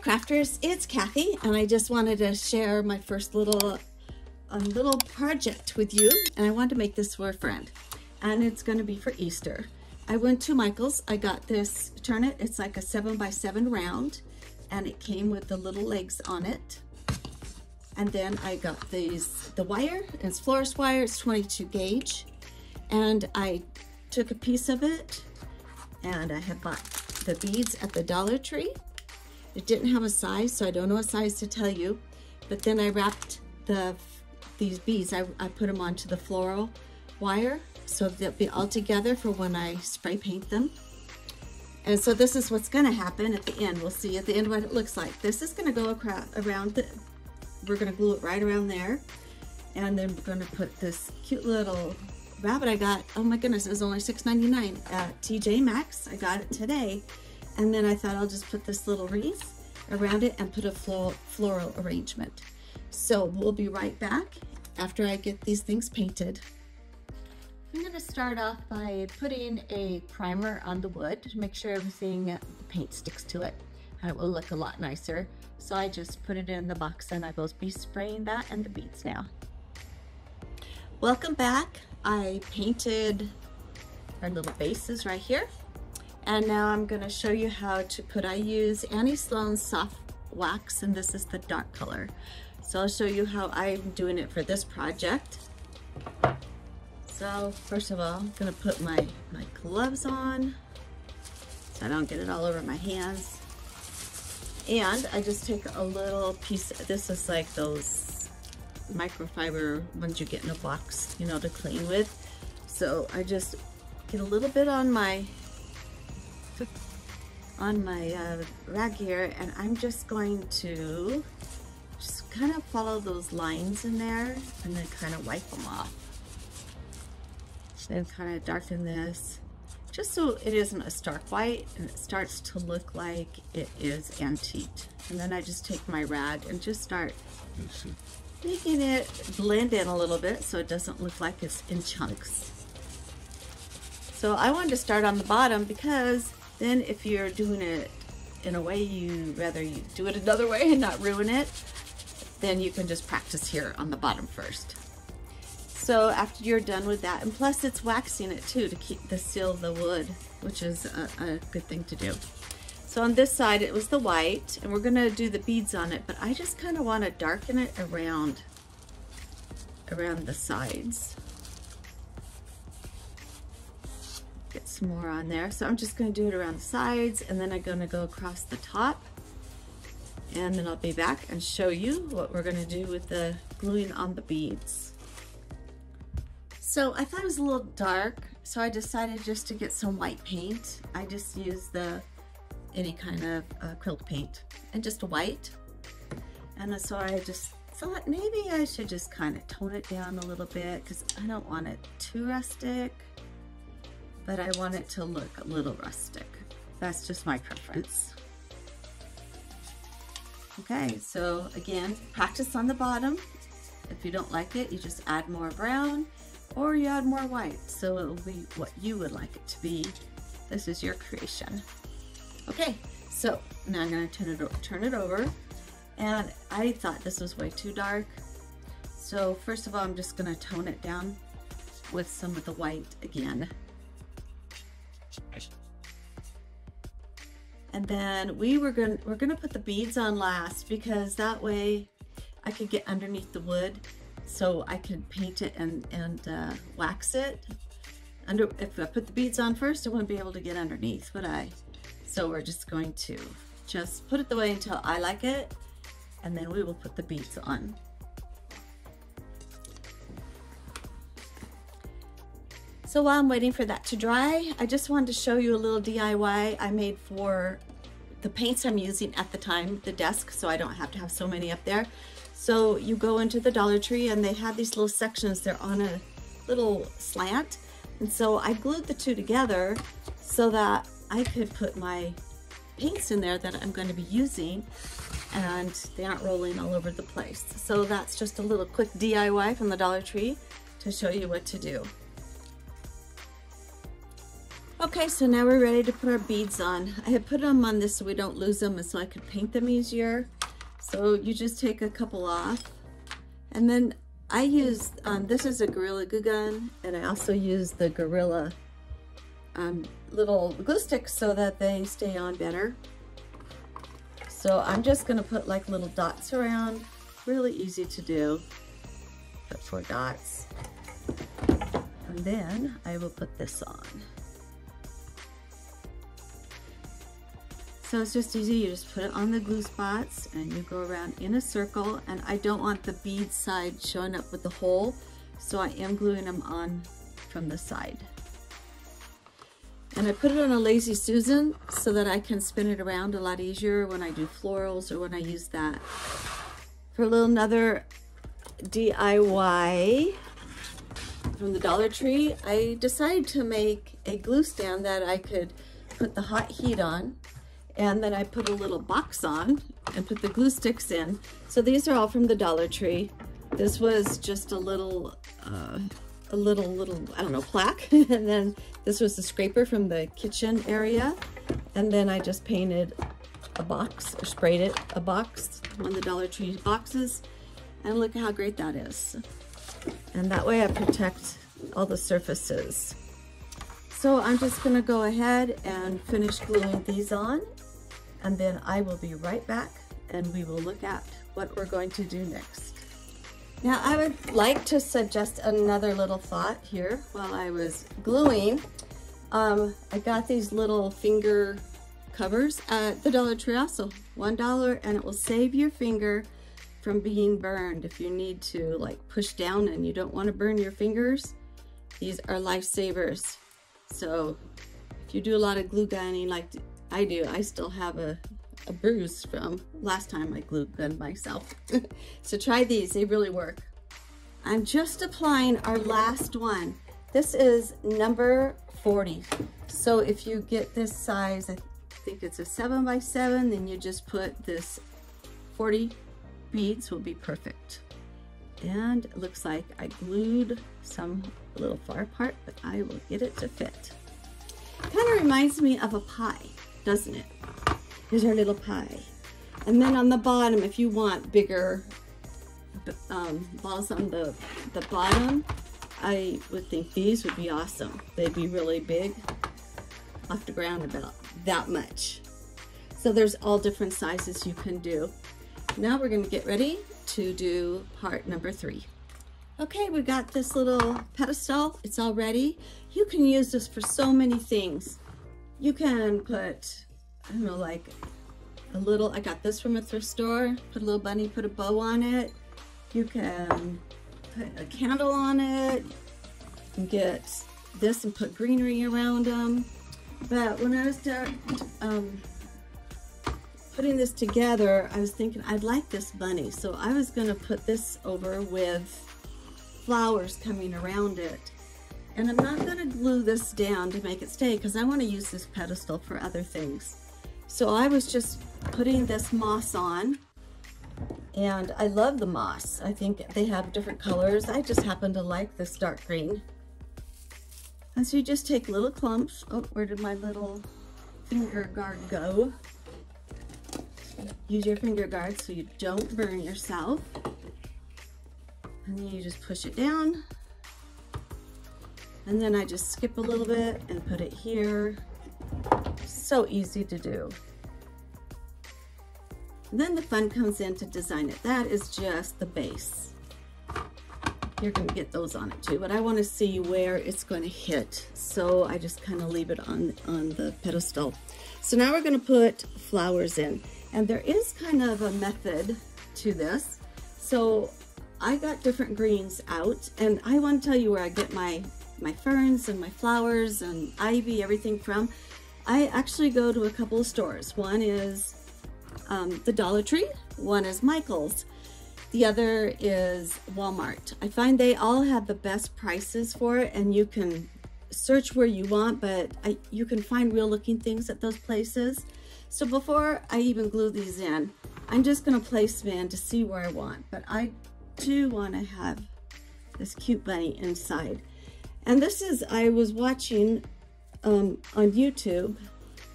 crafters, it's Kathy, and I just wanted to share my first little project with you, and I wanted to make this for a friend, and it's going to be for Easter. I went to Michael's. I got this turnip. It's like a 7x7 round, and it came with the little legs on it. And then I got the wire. It's florist wire. It's 22 gauge, and I took a piece of it, and I had bought the beads at the Dollar Tree. It didn't have a size, so I don't know a size to tell you. But then I wrapped these beads. I put them onto the floral wire, so they'll be all together for when I spray paint them. And so this is what's going to happen at the end. We'll see at the end what it looks like. This is going to go around we're going to glue it right around there, and then we're going to put this cute little rabbit I got. Oh my goodness, it was only $6.99 at TJ Maxx. I got it today. And then I thought I'll just put this little wreath around it and put a floral arrangement. So we'll be right back after I get these things painted. I'm going to start off by putting a primer on the wood to make sure everything, the paint sticks to it, and it will look a lot nicer. So I just put it in the box, and I will be spraying that and the beads now. Welcome back. I painted our little bases right here. And now I'm going to show you how to put, I use Annie Sloan's soft wax, and this is the dark color. So I'll show you how I'm doing it for this project. So first of all, I'm going to put my gloves on so I don't get it all over my hands. And I just take a little piece, this is like those microfiber ones you get in a box, you know, to clean with. So I just get a little bit on my rag here, and I'm just going to just kind of follow those lines in there and then kind of wipe them off. Then kind of darken this just so it isn't a stark white and it starts to look like it is antiqued. And then I just take my rag and just start making it blend in a little bit so it doesn't look like it's in chunks. So I wanted to start on the bottom because then if you're doing it in a way you do it another way and not ruin it, then you can just practice here on the bottom first. So after you're done with that, and plus it's waxing it too to seal the wood, which is a good thing to do. So on this side it was the white, and we're gonna do the beads on it, but I just kind of want to darken it around the sides. Get some more on there. So I'm just going to do it around the sides, and then I'm going to go across the top, and then I'll be back and show you what we're going to do with the gluing on the beads. So I thought it was a little dark, so I decided just to get some white paint. I just used any kind of acrylic paint and just a white. And so I just thought maybe I should just kind of tone it down a little bit because I don't want it too rustic, but I want it to look a little rustic. That's just my preference. Okay, so again, practice on the bottom. If you don't like it, you just add more brown or you add more white. So it will be what you would like it to be. This is your creation. Okay, so now I'm gonna turn it over. And I thought this was way too dark. So first of all, I'm just gonna tone it down with some of the white again. And then we're gonna put the beads on last because that way I could get underneath the wood, so I could paint it and wax it. If I put the beads on first, I wouldn't be able to get underneath, would I? So we're just going to just put it the way until I like it, and then we will put the beads on. So while I'm waiting for that to dry, I just wanted to show you a little DIY I made for the paints I'm using at the time, the desk, so I don't have to have so many up there. So you go into the Dollar Tree and they have these little sections, they're on a little slant. And so I glued the two together so that I could put my paints in there that I'm going to be using, and they aren't rolling all over the place. So that's just a little quick DIY from the Dollar Tree to show you what to do. Okay. Okay, so now we're ready to put our beads on. I had put them on this so we don't lose them and so I could paint them easier. So you just take a couple off. And then I use, this is a Gorilla Glue Gun, and I also use the Gorilla little glue sticks so that they stay on better. So I'm just gonna put like little dots around, really easy to do. Put 4 dots. And then I will put this on. So it's just easy, you just put it on the glue spots and you go around in a circle, and I don't want the bead side showing up with the hole, so I am gluing them on from the side. And I put it on a Lazy Susan so that I can spin it around a lot easier when I do florals or when I use that. For another DIY from the Dollar Tree, I decided to make a glue stand that I could put the hot heat on, and then I put a little box on and put the glue sticks in. So these are all from the Dollar Tree. This was just a little, I don't know, plaque. And then this was the scraper from the kitchen area. And then I just painted a box, or sprayed it, a box, one of the Dollar Tree boxes. And look how great that is. And that way I protect all the surfaces. So I'm just gonna go ahead and finish gluing these on, and then I will be right back and we will look at what we're going to do next. Now I would like to suggest another little thought here while I was gluing. I got these little finger covers at the Dollar Tree also, $1, and it will save your finger from being burned. If you need to like push down and you don't want to burn your fingers, these are lifesavers. So if you do a lot of glue gunning like I do, I still have a bruise from last time I glue gunned myself. So try these, they really work. I'm just applying our last one. This is number 40. So if you get this size, I think it's a 7 by 7, then you just put this 40 beads will be perfect. And it looks like I glued some a little far apart, but I will get it to fit. Kind of reminds me of a pie, doesn't it? Here's our little pie. And then on the bottom, if you want bigger balls on the bottom, I would think these would be awesome. They'd be really big, off the ground about that much. So there's all different sizes you can do. Now we're going to get ready to do part number 3. Okay, we got this little pedestal. It's all ready. You can use this for so many things. You can put, I don't know, like a little, I got this from a thrift store, put a little bunny, put a bow on it. You can put a candle on it. You can get this and put greenery around them. But when I was putting this together, I was thinking I'd like this bunny. So I was gonna put this over with flowers coming around it. And I'm not gonna glue this down to make it stay because I wanna use this pedestal for other things. So I was just putting this moss on, and I love the moss. I think they have different colors. I just happen to like this dark green. And so you just take little clumps. Oh, where did my little finger guard go? Use your finger guard so you don't burn yourself. And then you just push it down. And then I just skip a little bit and put it here. So easy to do. And then the fun comes in to design it. That is just the base. You're going to get those on it too, but I want to see where it's going to hit. So I just kind of leave it on the pedestal. So now we're going to put flowers in. And there is kind of a method to this. So I got different greens out, and I want to tell you where I get my ferns and my flowers and ivy, everything from. I actually go to a couple of stores. One is the Dollar Tree, one is Michael's, the other is Walmart. I find they all have the best prices for it, and you can search where you want, but you can find real looking things at those places. So before I even glue these in, I'm just gonna place them in to see where I want, but I do wanna have this cute bunny inside. And this is, I was watching on YouTube,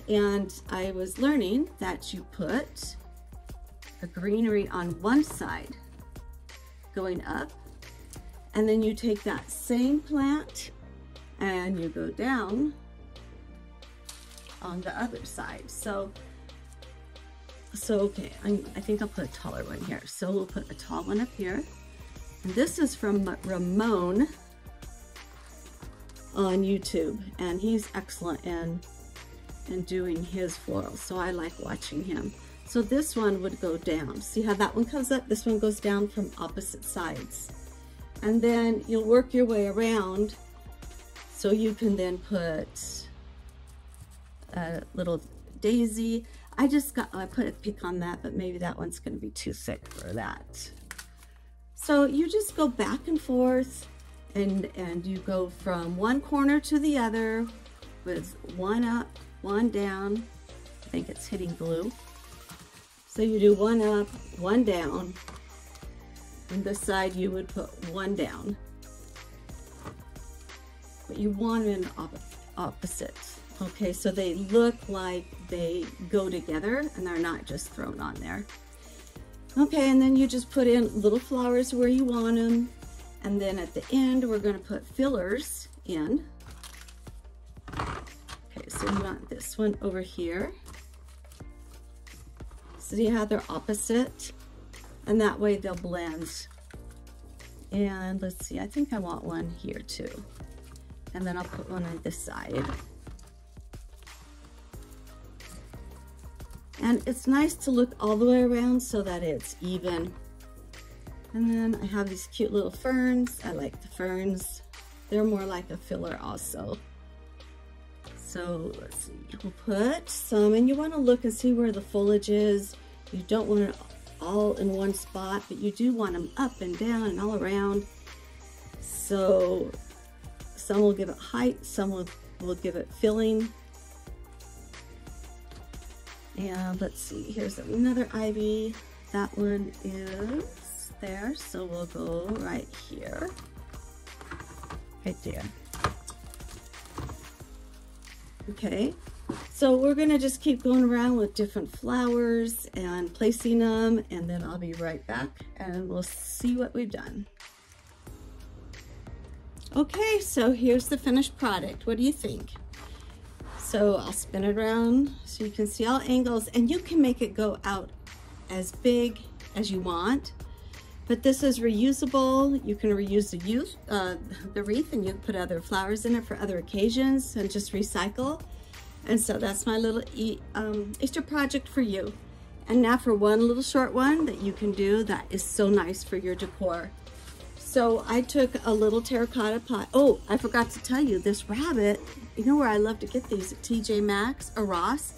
and I was learning that you put a greenery on one side going up, and then you take that same plant and you go down on the other side. So okay, I think I'll put a taller one here. So we'll put a tall one up here. And this is from Ramon on YouTube, and he's excellent in doing his florals, so I like watching him. So this one would go down. See how that one comes up? This one goes down from opposite sides. And then you'll work your way around, so you can then put a little daisy. I put a pick on that, but maybe that one's going to be too thick for that. So you just go back and forth, and you go from one corner to the other with one up, one down. I think it's hitting blue. So you do one up, one down. On this side you would put one down. But you want them opposite. Okay, so they look like they go together and they're not just thrown on there. Okay, and then you just put in little flowers where you want them. And then at the end, we're going to put fillers in. Okay, so you want this one over here. See how they're opposite? And that way they'll blend. And let's see, I think I want one here too. And then I'll put one on this side. And it's nice to look all the way around so that it's even. And then I have these cute little ferns. I like the ferns. They're more like a filler also. So let's see, we'll put some, and you want to look and see where the foliage is. You don't want it all in one spot, but you do want them up and down and all around. So some will give it height, some will give it filling. And let's see, here's another ivy. That one is there, so we'll go right here, right there. Okay, so we're gonna just keep going around with different flowers and placing them, and then I'll be right back and we'll see what we've done. Okay, so here's the finished product. What do you think? So I'll spin it around so you can see all angles, and you can make it go out as big as you want. But this is reusable. You can reuse the wreath, and you can put other flowers in it for other occasions and just recycle. And so that's my little Easter project for you. And now for one little short one that you can do that is so nice for your decor. So I took a little terracotta pot. Oh, I forgot to tell you, this rabbit, you know where I love to get these? At TJ Maxx or Ross.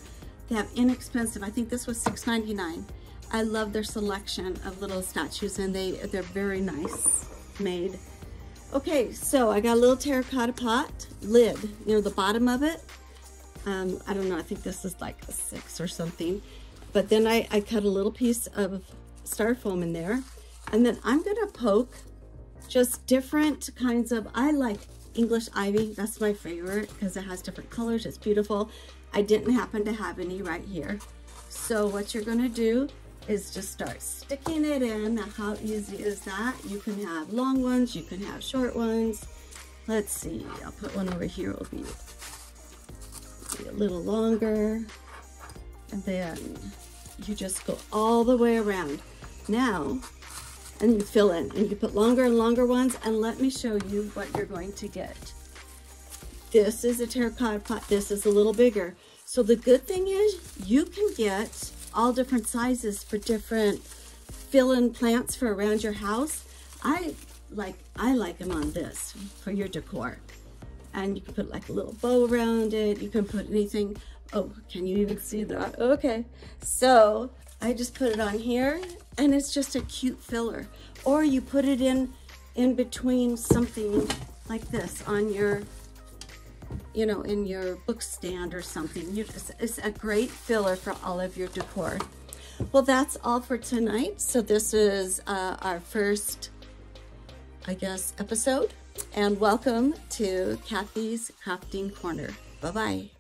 They have inexpensive, I think this was $6.99. I love their selection of little statues, and they're very nice made. Okay, so I got a little terracotta pot lid, you know, the bottom of it. I don't know, I think this is like a 6 or something. But then I cut a little piece of styrofoam in there, and then I'm gonna poke just different kinds of, I like English ivy, that's my favorite because it has different colors, it's beautiful. I didn't happen to have any right here. So what you're gonna do is just start sticking it in. Now, how easy is that? You can have long ones, you can have short ones. Let's see, I'll put one over here, it'll be a little longer. And then you just go all the way around. Now, and you fill in, and you put longer and longer ones, and let me show you what you're going to get. This is a terracotta pot, this is a little bigger. So the good thing is you can get all different sizes for different fill-in plants for around your house. I like them on this for your decor. And you can put like a little bow around it. You can put anything. Oh, can you even see that? Okay, so I just put it on here, and it's just a cute filler. Or you put it in between something like this on your, you know, in your book stand or something. It's a great filler for all of your decor. Well, that's all for tonight. So this is our first, I guess, episode. And welcome to Kathy's Crafting Corner. Bye-bye.